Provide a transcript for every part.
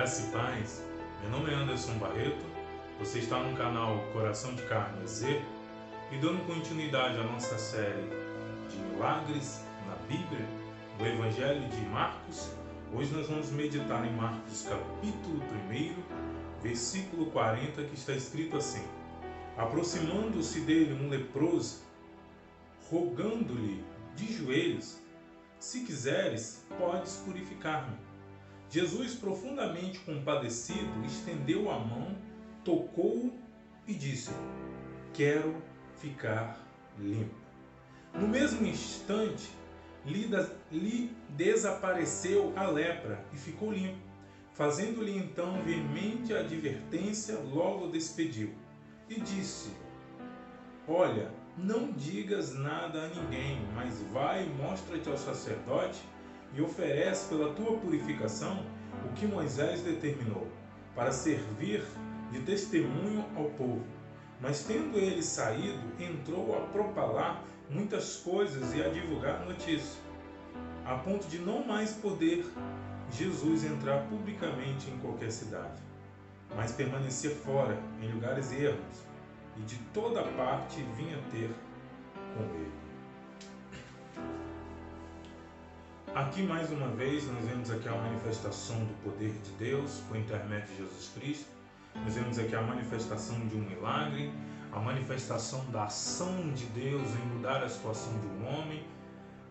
Graça e paz, meu nome é Anderson Barreto, você está no canal Coração de Carne Z e dando continuidade à nossa série de milagres na Bíblia, o Evangelho de Marcos. Hoje nós vamos meditar em Marcos capítulo 1, versículo 40, que está escrito assim: aproximando-se dele um leproso, rogando-lhe de joelhos: se quiseres, podes purificar-me. Jesus, profundamente compadecido, estendeu a mão, tocou-o e disse: quero ficar limpo. No mesmo instante, lhe desapareceu a lepra e ficou limpo. Fazendo-lhe então veemente advertência, logo o despediu e disse: olha, não digas nada a ninguém, mas vai e mostra-te ao sacerdote e oferece pela tua purificação o que Moisés determinou, para servir de testemunho ao povo. Mas tendo ele saído, entrou a propalar muitas coisas e a divulgar notícia, a ponto de não mais poder Jesus entrar publicamente em qualquer cidade, mas permanecer fora, em lugares ermos, e de toda parte vinha ter com ele. Aqui mais uma vez nós vemos aqui a manifestação do poder de Deus por intermédio de Jesus Cristo. Nós vemos aqui a manifestação de um milagre, a manifestação da ação de Deus em mudar a situação de um homem,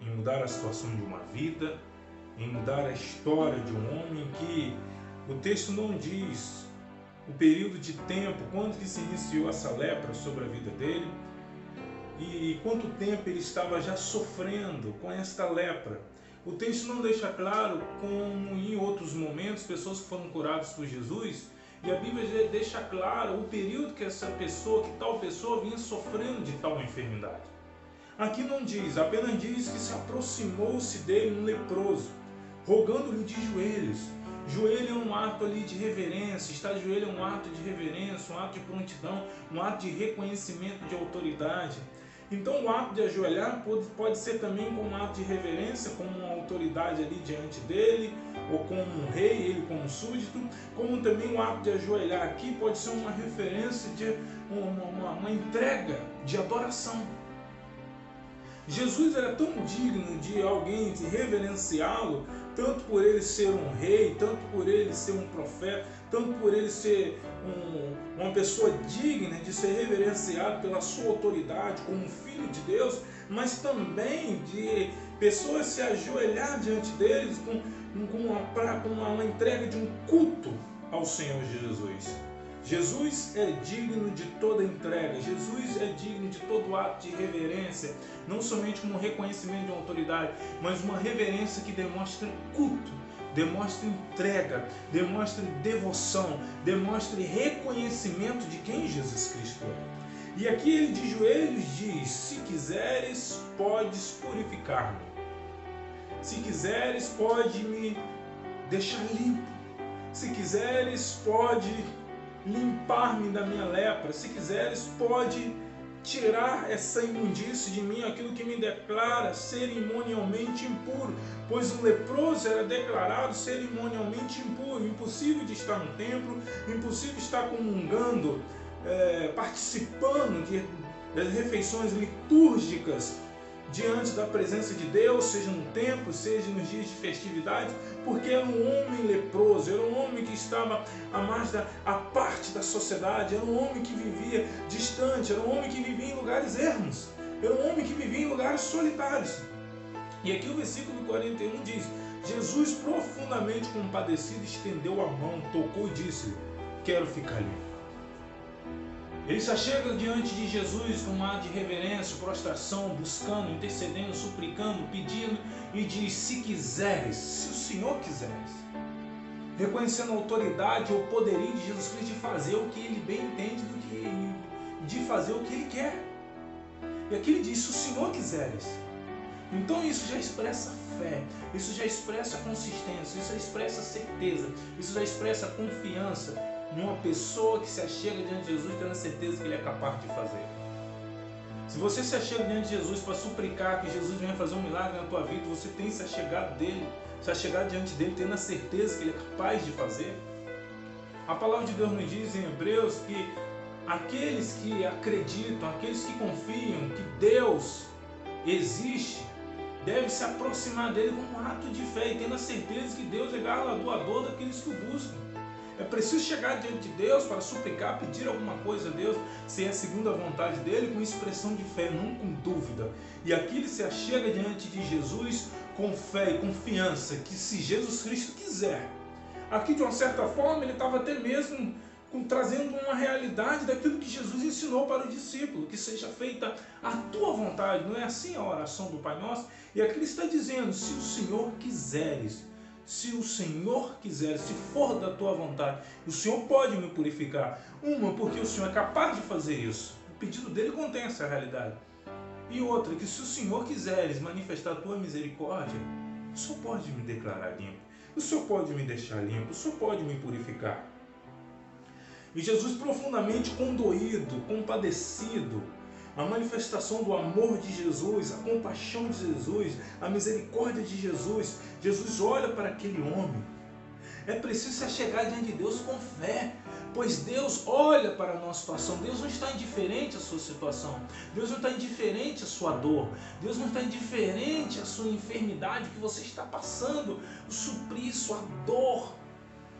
em mudar a situação de uma vida, em mudar a história de um homem, que o texto não diz o período de tempo, quando que se iniciou essa lepra sobre a vida dele e quanto tempo ele estava já sofrendo com esta lepra. O texto não deixa claro, como em outros momentos, pessoas que foram curadas por Jesus, e a Bíblia deixa claro o período que tal pessoa vinha sofrendo de tal enfermidade. Aqui não diz, apenas diz que se aproximou-se dele um leproso, rogando-lhe de joelhos. Joelho é um ato ali de reverência, estar de joelho é um ato de reverência, um ato de prontidão, um ato de reconhecimento de autoridade. Então o ato de ajoelhar pode ser também como um ato de reverência, como uma autoridade ali diante dele, ou como um rei, ele como súdito, como também o ato de ajoelhar aqui pode ser uma referência de uma entrega de adoração. Jesus era tão digno de alguém de reverenciá-lo, tanto por ele ser um rei, tanto por ele ser um profeta, tanto por ele ser uma pessoa digna de ser reverenciado pela sua autoridade como filho de Deus, mas também de pessoas se ajoelhar diante deles com uma entrega de um culto ao Senhor Jesus. Jesus é digno de toda entrega, Jesus é digno de todo ato de reverência, não somente como reconhecimento de uma autoridade, mas uma reverência que demonstra culto, demonstra entrega, demonstra devoção, demonstra reconhecimento de quem Jesus Cristo é. E aqui ele de joelhos diz: se quiseres, podes purificar-me. Se quiseres, pode me deixar limpo. Se quiseres, pode limpar-me da minha lepra. Se quiseres, pode tirar essa imundície de mim, aquilo que me declara cerimonialmente impuro, pois um leproso era declarado cerimonialmente impuro, impossível de estar no templo, impossível de estar comungando, participando das refeições litúrgicas diante da presença de Deus, seja no templo, seja nos dias de festividade, porque era um homem leproso, era um homem que estava à parte da sociedade, era um homem que vivia distante, era um homem que vivia em lugares ermos, era um homem que vivia em lugares solitários. E aqui o versículo 41 diz: Jesus, profundamente compadecido, estendeu a mão, tocou e disse: quero ficar limpo. Ele se chega diante de Jesus com um ato de reverência, prostração, buscando, intercedendo, suplicando, pedindo, e diz: se quiseres, se o Senhor quiseres, reconhecendo a autoridade ou poderio de Jesus Cristo de fazer o que ele bem entende, de fazer o que ele quer. E aqui ele diz: se o Senhor quiseres. Então isso já expressa fé, isso já expressa consistência, isso já expressa certeza, isso já expressa confiança numa pessoa que se achega diante de Jesus tendo a certeza que ele é capaz de fazer. Se você se achega diante de Jesus para suplicar que Jesus venha fazer um milagre na tua vida, você tem se achegado diante dele tendo a certeza que ele é capaz de fazer. A palavra de Deus nos diz em Hebreus que aqueles que acreditam, aqueles que confiam que Deus existe, devem se aproximar dele com um ato de fé e tendo a certeza que Deus é galardoador daqueles que o buscam. É preciso chegar diante de Deus para suplicar, pedir alguma coisa a Deus, se é segundo a vontade dele, com expressão de fé, não com dúvida. E aqui ele se achega diante de Jesus com fé e confiança, que se Jesus Cristo quiser. Aqui, de uma certa forma, ele estava até mesmo trazendo uma realidade daquilo que Jesus ensinou para o discípulo, que seja feita a tua vontade. Não é assim a oração do Pai Nosso? E aqui ele está dizendo, se o Senhor quiseres, se o Senhor quiser, se for da tua vontade, o Senhor pode me purificar. Uma, porque o Senhor é capaz de fazer isso. O pedido dele contém essa realidade. E outra, que se o Senhor quiseres manifestar a tua misericórdia, o Senhor pode me declarar limpo. O Senhor pode me deixar limpo. O Senhor pode me purificar. E Jesus, profundamente condoído, compadecido, a manifestação do amor de Jesus, a compaixão de Jesus, a misericórdia de Jesus, Jesus olha para aquele homem. É preciso se achegar diante de Deus com fé, pois Deus olha para a nossa situação. Deus não está indiferente à sua situação, Deus não está indiferente à sua dor, Deus não está indiferente à sua enfermidade que você está passando, o suplício, a dor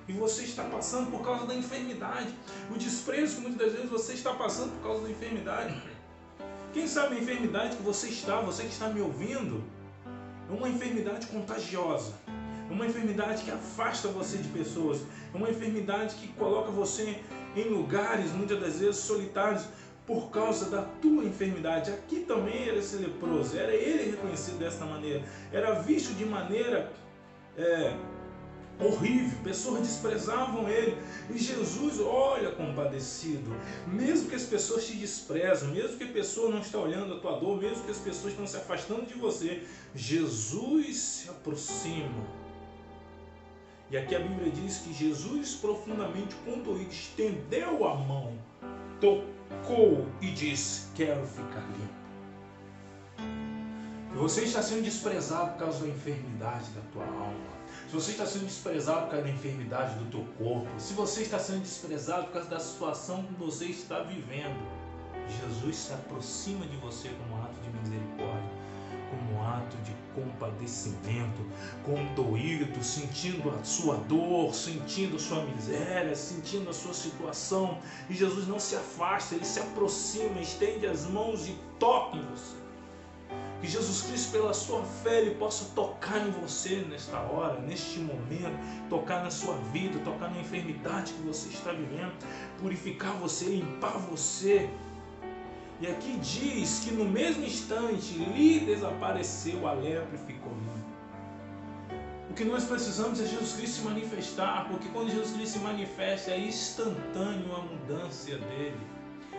que você está passando por causa da enfermidade, o desprezo que muitas das vezes você está passando por causa da enfermidade. Quem sabe a enfermidade que você que está me ouvindo, é uma enfermidade contagiosa, é uma enfermidade que afasta você de pessoas, é uma enfermidade que coloca você em lugares, muitas das vezes, solitários, por causa da tua enfermidade. Aqui também era esse leproso, era ele reconhecido desta maneira, era visto de maneira horrível, pessoas desprezavam ele, e Jesus olha compadecido, mesmo que as pessoas te desprezam, mesmo que a pessoa não está olhando a tua dor, mesmo que as pessoas estão se afastando de você, Jesus se aproxima. E aqui a Bíblia diz que Jesus, profundamente condoído, estendeu a mão, tocou e disse, quero ficar limpo. E você está sendo desprezado por causa da enfermidade da tua alma, se você está sendo desprezado por causa da enfermidade do teu corpo, se você está sendo desprezado por causa da situação que você está vivendo, Jesus se aproxima de você como um ato de misericórdia, como um ato de compadecimento, condoído, sentindo a sua dor, sentindo a sua miséria, sentindo a sua situação. E Jesus não se afasta, ele se aproxima, estende as mãos e toca em você. Que Jesus Cristo, pela sua fé, ele possa tocar em você nesta hora, neste momento, tocar na sua vida, tocar na enfermidade que você está vivendo, purificar você, limpar você. E aqui diz que no mesmo instante lhe desapareceu a lepra e ficou limpo. O que nós precisamos é Jesus Cristo se manifestar, porque quando Jesus Cristo se manifesta é instantâneo a mudança dele,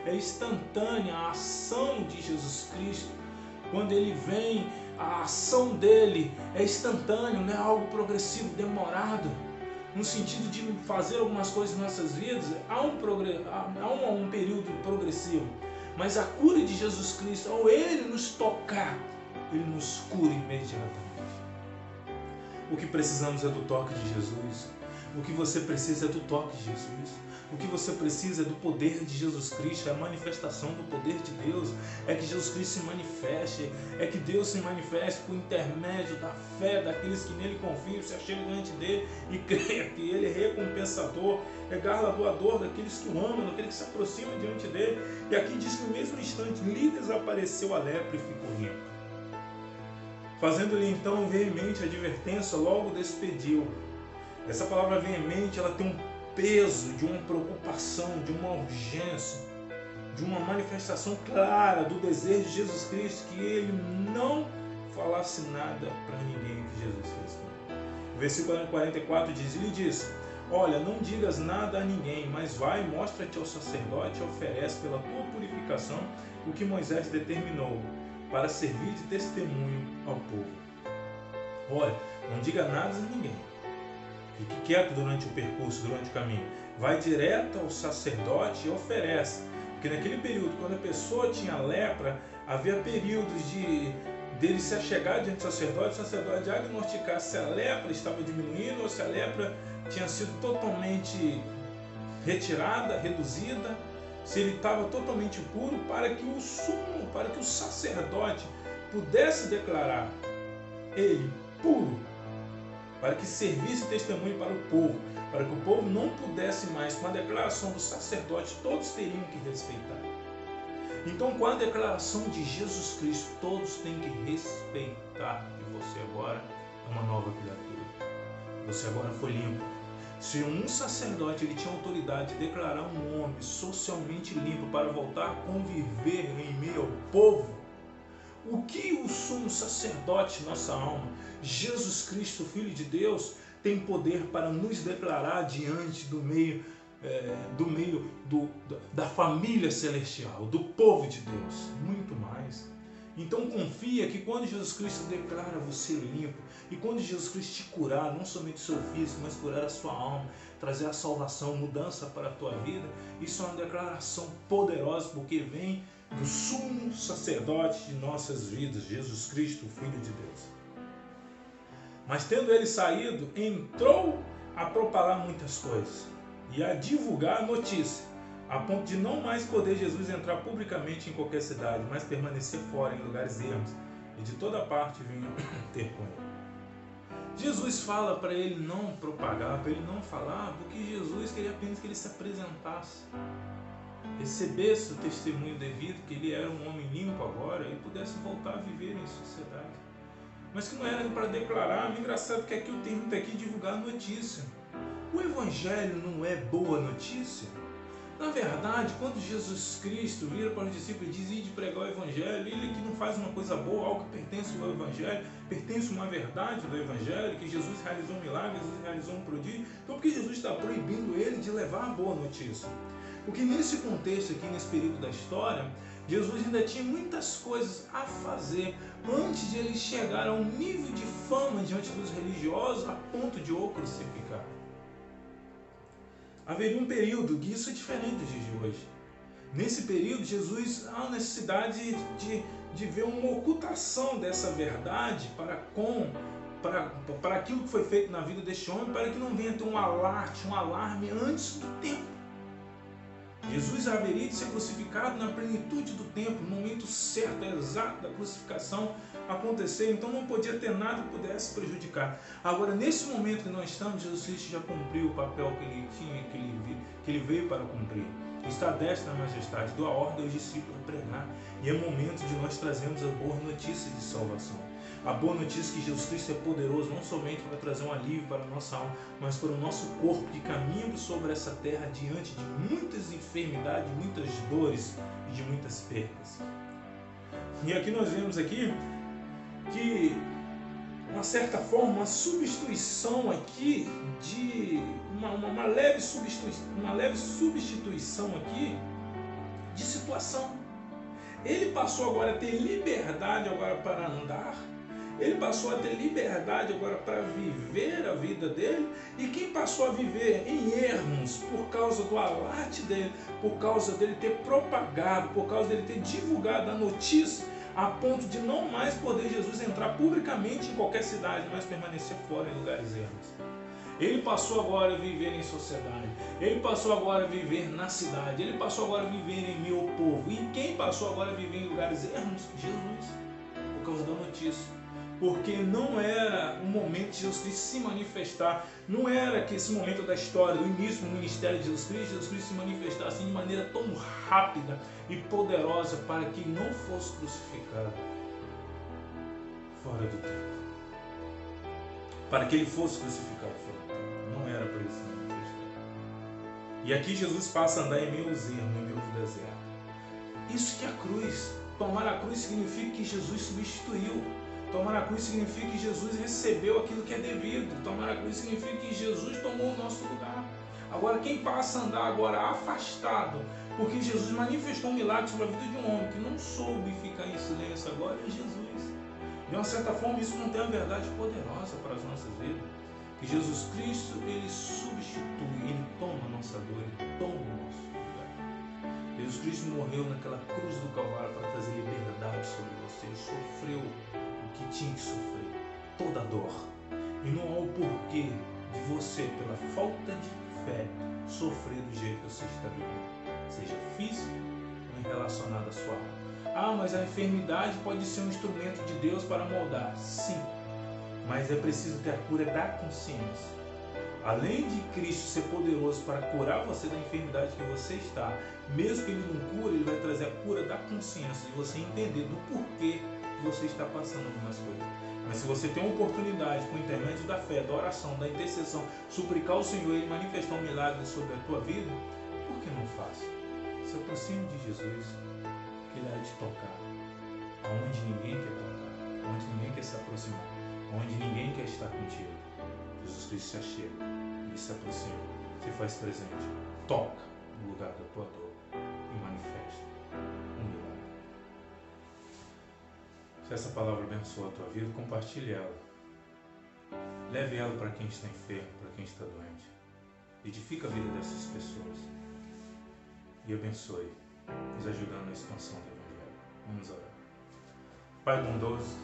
é instantânea a ação de Jesus Cristo. Quando ele vem, a ação dele é instantânea, não é algo progressivo, demorado, no sentido de fazer algumas coisas em nossas vidas, há um período progressivo, mas a cura de Jesus Cristo, ao ele nos tocar, ele nos cura imediatamente. O que precisamos é do toque de Jesus, o que você precisa é do toque de Jesus. O que você precisa é do poder de Jesus Cristo, é a manifestação do poder de Deus, é que Jesus Cristo se manifeste, é que Deus se manifeste por intermédio da fé daqueles que nele confiam, se achegam diante dele e creem que ele é recompensador, é galardoador daqueles que o amam, daqueles que se aproximam diante dele. E aqui diz que no mesmo instante lhe desapareceu a lepra e ficou limpo. Fazendo-lhe então veemente advertência, logo despediu. Essa palavra veemente, ela tem um peso de uma preocupação, de uma urgência, de uma manifestação clara do desejo de Jesus Cristo, que ele não falasse nada para ninguém que Jesus fez. O versículo 44 diz, ele diz, olha, não digas nada a ninguém, mas vai, mostra-te ao sacerdote e oferece pela tua purificação o que Moisés determinou, para servir de testemunho ao povo. Olha, não diga nada a ninguém. Fique quieto durante o percurso, durante o caminho. Vai direto ao sacerdote e oferece. Porque naquele período, quando a pessoa tinha lepra, havia períodos dele se achegar diante do sacerdote, o sacerdote diagnosticar se a lepra estava diminuindo ou se a lepra tinha sido totalmente retirada, reduzida, se ele estava totalmente puro, para que o sumo, para que o sacerdote pudesse declarar ele puro, para que servisse testemunho para o povo, para que o povo não pudesse mais, com a declaração do sacerdote, todos teriam que respeitar. Então, com a declaração de Jesus Cristo, todos têm que respeitar que você agora é uma nova criatura. Você agora foi limpo. Se um sacerdote ele tinha autoridade de declarar um homem socialmente limpo para voltar a conviver em meio ao povo, o que o sumo sacerdote, nossa alma, Jesus Cristo, Filho de Deus, tem poder para nos declarar diante do meio da família celestial, do povo de Deus? Muito mais. Então confia que quando Jesus Cristo declara você limpo, e quando Jesus Cristo te curar, não somente o seu físico, mas curar a sua alma, trazer a salvação, mudança para a tua vida, isso é uma declaração poderosa, porque vem do sumo sacerdote de nossas vidas, Jesus Cristo, o Filho de Deus. Mas tendo ele saído, entrou a propalar muitas coisas e a divulgar a notícia, a ponto de não mais poder Jesus entrar publicamente em qualquer cidade, mas permanecer fora em lugares ermos, e de toda parte vinham ter com ele. Jesus fala para ele não propagar, para ele não falar, porque Jesus queria apenas que ele se apresentasse, recebesse o testemunho devido, que ele era um homem limpo agora e pudesse voltar a viver em sociedade. Mas que não era para declarar. Engraçado que aqui o termo está aqui divulgar a notícia. O Evangelho não é boa notícia? Na verdade, quando Jesus Cristo vira para os discípulos e diz: ide pregar o Evangelho, ele que não faz uma coisa boa, algo que pertence ao Evangelho, pertence uma verdade do Evangelho, que Jesus realizou um milagre, Jesus realizou um prodígio. Então por que Jesus está proibindo ele de levar a boa notícia? Porque nesse contexto aqui, nesse período da história, Jesus ainda tinha muitas coisas a fazer antes de ele chegar a um nível de fama diante dos religiosos a ponto de o crucificar. Haveria um período que isso é diferente dos dias de hoje. Nesse período, Jesus há a necessidade de ver uma ocultação dessa verdade para aquilo que foi feito na vida deste homem, para que não venha ter um alarme antes do tempo. Jesus haveria de ser crucificado na plenitude do tempo, no momento certo, exato da crucificação acontecer, então não podia ter nada que pudesse prejudicar. Agora, nesse momento que nós estamos, Jesus Cristo já cumpriu o papel que ele tinha, que ele veio para cumprir. Está à destra da majestade, deu a ordem aos discípulos pregar, e é momento de nós trazermos a boa notícia de salvação. A boa notícia que Jesus Cristo é poderoso, não somente para trazer um alívio para a nossa alma, mas para o nosso corpo que caminha sobre essa terra diante de muitas enfermidades, muitas dores e de muitas perdas. E aqui nós vemos aqui que, de uma certa forma, uma substituição aqui de uma leve substituição aqui de situação. Ele passou agora a ter liberdade agora para andar. Ele passou a ter liberdade agora para viver a vida dele, e quem passou a viver em ermos por causa do alarde dele, por causa dele ter propagado, por causa dele ter divulgado a notícia, a ponto de não mais poder Jesus entrar publicamente em qualquer cidade, mas permanecer fora em lugares ermos. Ele passou agora a viver em sociedade, ele passou agora a viver na cidade, ele passou agora a viver em meio ao povo. E quem passou agora a viver em lugares ermos? Jesus, por causa da notícia. Porque não era o momento de Jesus Cristo se manifestar, não era que esse momento da história, do início do ministério de Jesus Cristo se manifestasse assim de maneira tão rápida e poderosa para que não fosse crucificado fora do tempo. Para que ele fosse crucificado fora do tempo. Não era para ele se manifestar. E aqui Jesus passa a andar em meio aos ermos, em meio ao deserto. Isso que é a cruz. Tomar a cruz significa que Jesus substituiu. Tomar a cruz significa que Jesus recebeu aquilo que é devido. Tomar a cruz significa que Jesus tomou o nosso lugar. Agora, quem passa a andar agora afastado, porque Jesus manifestou um milagre sobre a vida de um homem que não soube ficar em silêncio agora, é Jesus. De uma certa forma, isso não tem uma verdade poderosa para as nossas vidas. Que Jesus Cristo, ele substitui, ele toma a nossa dor, ele toma o nosso lugar. Jesus Cristo morreu naquela cruz do Calvário para trazer liberdade sobre você. Ele sofreu que tinha que sofrer, toda a dor, e não há o porquê de você, pela falta de fé, sofrer do jeito que você está vivendo, seja físico ou relacionado à sua alma. Ah, mas a enfermidade pode ser um instrumento de Deus para moldar. Sim, mas é preciso ter a cura da consciência. Além de Cristo ser poderoso para curar você da enfermidade que você está, mesmo que Ele não cure, Ele vai trazer a cura da consciência, de você entender do porquê que você está passando algumas coisas. Mas se você tem uma oportunidade, por intermédio da fé, da oração, da intercessão, suplicar ao Senhor e Ele manifestar um milagre sobre a tua vida, por que não faça? Se aproxime de Jesus, que Ele vai te tocar, aonde ninguém quer tocar, aonde ninguém quer se aproximar, aonde ninguém quer estar contigo. Jesus Cristo se achega, Ele se aproxima, se faz presente, toca no lugar da tua dor e manifesta um milagre. Se essa palavra abençoa a tua vida, compartilhe ela. Leve ela para quem está enfermo, para quem está doente. Edifica a vida dessas pessoas e abençoe, nos ajudando na expansão do Evangelho. Vamos orar. Pai bondoso,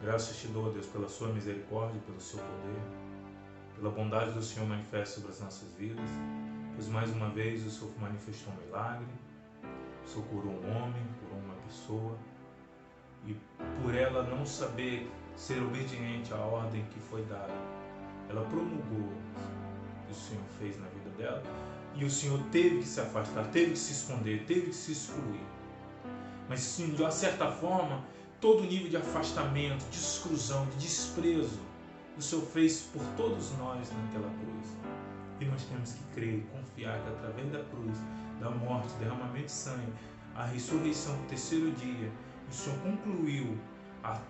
graças te dou, Deus, pela sua misericórdia, pelo seu poder, pela bondade do Senhor manifesta sobre as nossas vidas, pois mais uma vez o Senhor manifestou um milagre, o Senhor curou um homem, curou uma pessoa, e por ela não saber ser obediente à ordem que foi dada, ela promulgou o que o Senhor fez na vida dela, e o Senhor teve que se afastar, teve que se esconder, teve que se excluir. Mas sim, de uma certa forma, todo nível de afastamento, de exclusão, de desprezo, o Senhor fez por todos nós naquela cruz. E nós temos que crer e confiar que através da cruz, da morte, derramamento de sangue, a ressurreição do terceiro dia, o Senhor concluiu a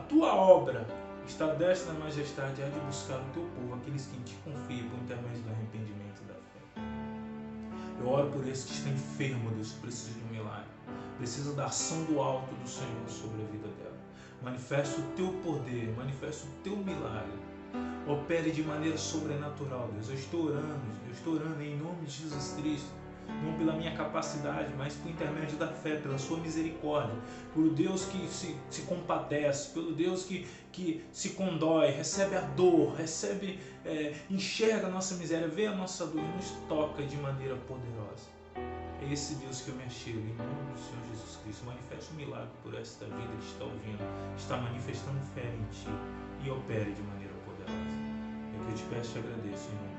tua obra, está à destra da majestade, há de buscar o teu povo, aqueles que te confiam por intermédio do arrependimento e da fé. Eu oro por esses que estão enfermos, Deus, que precisam de um milagre, precisam da ação do alto do Senhor sobre a vida dela. Manifesta o teu poder, manifesta o teu milagre. Opere de maneira sobrenatural, Deus. Eu estou orando em nome de Jesus Cristo. Não pela minha capacidade, mas por intermédio da fé, pela sua misericórdia, pelo Deus que se compadece, pelo Deus que se condói, recebe a dor, enxerga a nossa miséria, vê a nossa dor e nos toca de maneira poderosa. É esse Deus que eu me achego, em nome do Senhor Jesus Cristo. Manifeste um milagre por esta vida que está ouvindo, está manifestando fé em Ti e opere de maneira poderosa. É que eu te peço e te agradeço em nome